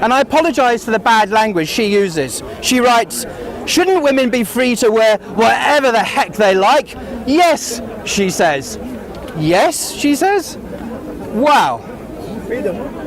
and I apologise for the bad language she uses. She writes, "Shouldn't women be free to wear whatever the heck they like?" Yes, she says. Yes, she says. Wow. Freedom.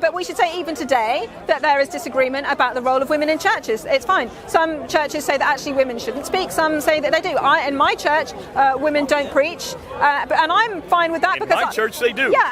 But we should say even today that there is disagreement about the role of women in churches. It's fine. Some churches say that actually women shouldn't speak. Some say that they do. In my church, women don't preach, and I'm fine with that. In my church, they do. Yeah.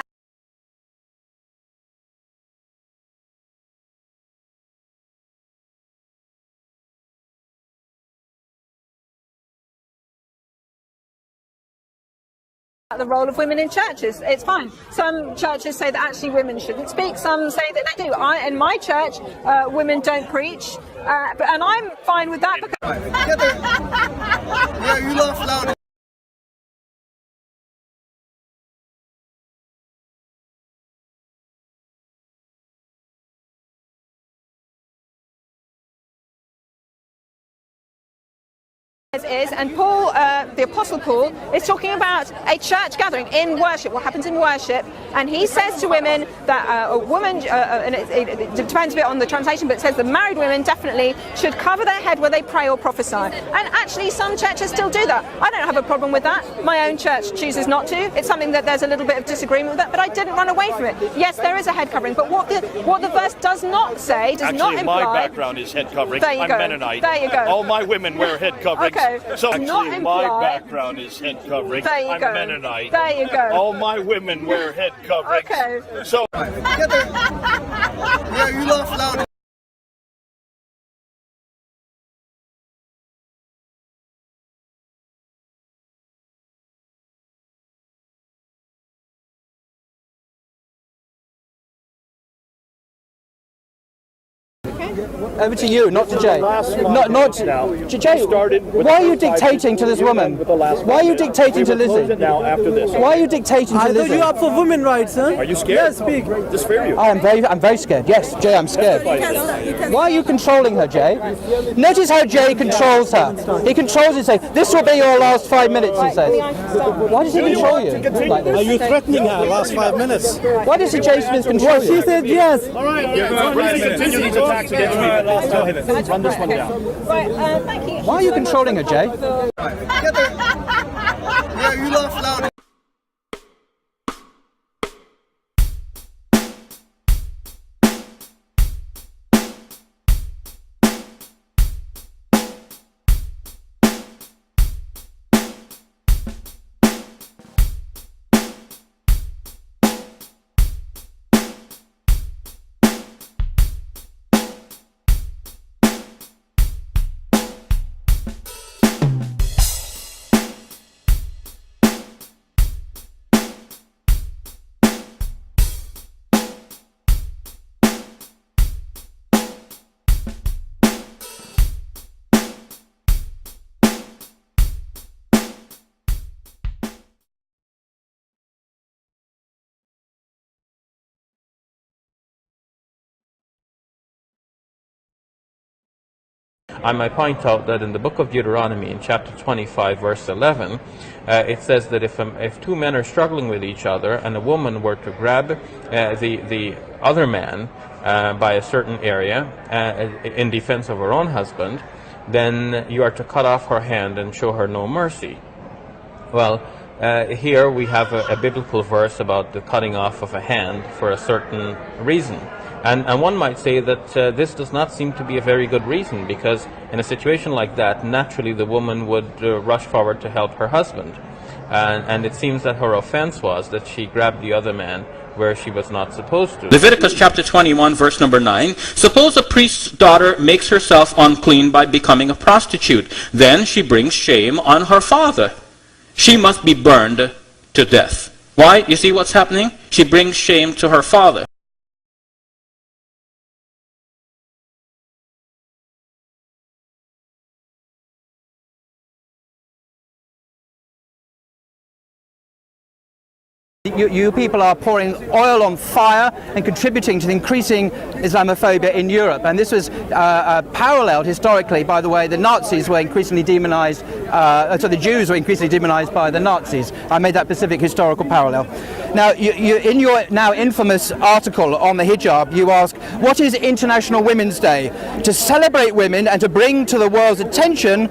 The role of women in churches. It's fine. Some churches say that actually women shouldn't speak. Some say that they do. In my church, women don't preach, and I'm fine with that. Yeah, you laugh loud. And Paul, the Apostle Paul, is talking about a church gathering in worship, what happens in worship, and he says to women that a woman, and it depends a bit on the translation, but it says that married women definitely should cover their head when they pray or prophesy. And actually some churches still do that. I don't have a problem with that. My own church chooses not to. It's something that there's a little bit of disagreement with that, but I didn't run away from it. Yes, there is a head covering, but what the verse does not say, does not imply... my background is head covering. There you go. I'm Mennonite. There you go. All my women wear head coverings. Okay. So actually, my background is head covering. There you I'm go. Mennonite. There you go. All my women wear head coverings. Okay. So. Yeah, you laugh loud. Over to you, not to Jay. Not to Jay. Why are you dictating to this woman? Why are you dictating to Lizzie? Why are you dictating to Lizzie? I thought you are for women rights, huh? Are you scared? Yes, speak. Just fear you. I'm very scared. Yes, Jay, I'm scared. Why are you controlling her, Jay? Notice how Jay controls her. He controls you, saying, "This will be your last 5 minutes," he says. Why does he control you like this? Are you threatening her last 5 minutes? Why does Jay Smith control you? She said yes. All right. Continue these attacks against me. Tell him it. Run this one down. Right, thank you. Why are you controlling her, Jay? Yeah, you laugh loud. I might point out that in the book of Deuteronomy, in chapter 25, verse 11, it says that if two men are struggling with each other and a woman were to grab the other man by a certain area in defense of her own husband, then you are to cut off her hand and show her no mercy. Well, here we have a biblical verse about the cutting off of a hand for a certain reason. And one might say that this does not seem to be a very good reason, because in a situation like that, naturally the woman would rush forward to help her husband. And it seems that her offense was that she grabbed the other man where she was not supposed to. Leviticus chapter 21, verse number 9. Suppose a priest's daughter makes herself unclean by becoming a prostitute. Then she brings shame on her father. She must be burned to death. Why? You see what's happening? She brings shame to her father. You people are pouring oil on fire and contributing to the increasing Islamophobia in Europe. And this was paralleled historically by the way the Nazis were increasingly demonized, so the Jews were increasingly demonized by the Nazis. I made that specific historical parallel. Now, in your now infamous article on the hijab, you ask, what is International Women's Day? To celebrate women and to bring to the world's attention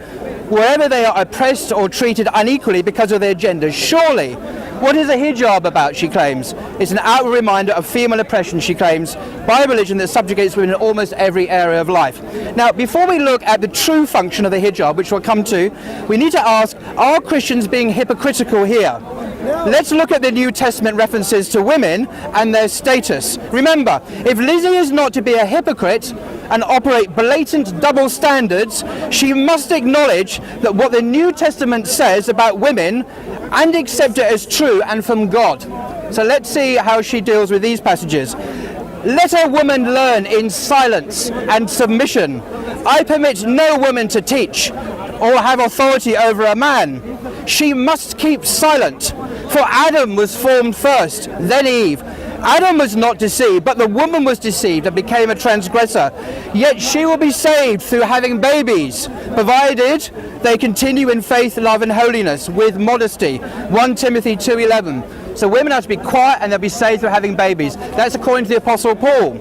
wherever they are oppressed or treated unequally because of their gender. Surely, what is a hijab about, she claims? It's an outward reminder of female oppression, she claims, by a religion that subjugates women in almost every area of life. Now, before we look at the true function of the hijab, which we'll come to, we need to ask, are Christians being hypocritical here? Let's look at the New Testament references to women and their status. Remember, if Lizzie is not to be a hypocrite and operate blatant double standards, she must acknowledge that what the New Testament says about women and accept it as true and from God. So let's see how she deals with these passages. Let a woman learn in silence and submission. I permit no woman to teach or have authority over a man. She must keep silent. For Adam was formed first, then Eve. Adam was not deceived, but the woman was deceived and became a transgressor. Yet she will be saved through having babies, provided they continue in faith, love and holiness with modesty. 1 Timothy 2:11. So women have to be quiet and they'll be saved through having babies. That's according to the Apostle Paul.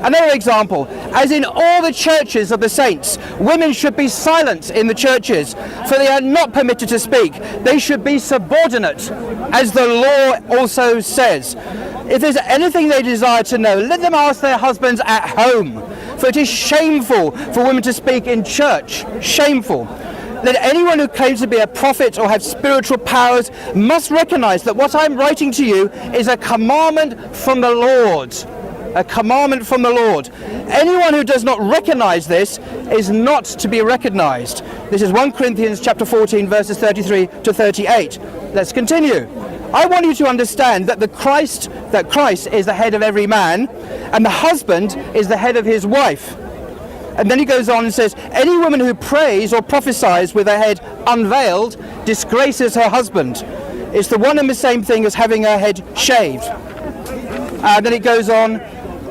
Another example, as in all the churches of the saints, women should be silent in the churches, for they are not permitted to speak. They should be subordinate, as the law also says. If there's anything they desire to know, let them ask their husbands at home, for it is shameful for women to speak in church. Shameful. Let anyone who claims to be a prophet or have spiritual powers must recognize that what I'm writing to you is a commandment from the Lord. A commandment from the Lord. Anyone who does not recognize this is not to be recognized. This is 1 Corinthians chapter 14 verses 33 to 38. Let's continue. I want you to understand that Christ is the head of every man, and the husband is the head of his wife. And then he goes on and says, any woman who prays or prophesies with her head unveiled disgraces her husband. It's the one and the same thing as having her head shaved. And then it goes on,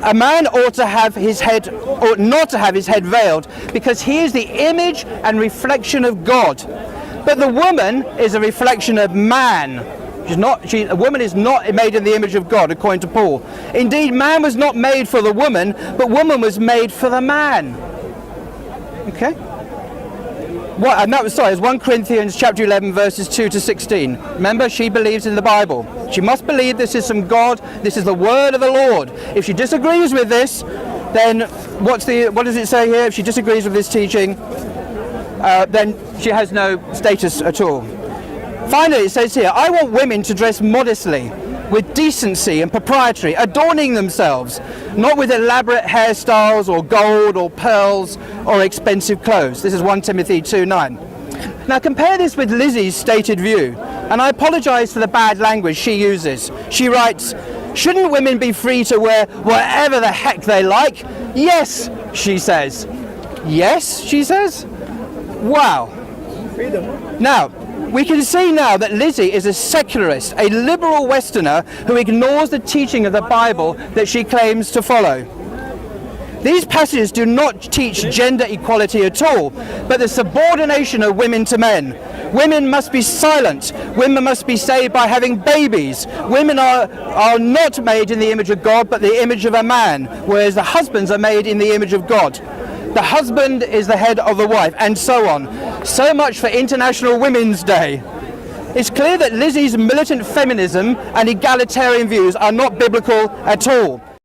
a man ought not to have his head veiled, because he is the image and reflection of God. But the woman is a reflection of man. A woman is not made in the image of God, according to Paul. Indeed, man was not made for the woman, but woman was made for the man. Okay? It's 1 Corinthians chapter 11 verses 2 to 16. Remember, she believes in the Bible. She must believe this is from God. This is the word of the Lord. If she disagrees with this, then what does it say here? If she disagrees with this teaching, then she has no status at all. Finally, it says here, I want women to dress modestly, with decency and propriety, adorning themselves, not with elaborate hairstyles or gold or pearls or expensive clothes. This is 1 Timothy 2:9. Now compare this with Lizzie's stated view, and I apologize for the bad language she uses. She writes, shouldn't women be free to wear whatever the heck they like? Yes, she says. Yes, she says? Wow. Now, we can see now that Lizzie is a secularist, a liberal Westerner who ignores the teaching of the Bible that she claims to follow. These passages do not teach gender equality at all, but the subordination of women to men. Women must be silent. Women must be saved by having babies. Women are not made in the image of God, but the image of a man, whereas the husbands are made in the image of God. The husband is the head of the wife, and so on. So much for International Women's Day. It's clear that Lizzie's militant feminism and egalitarian views are not biblical at all.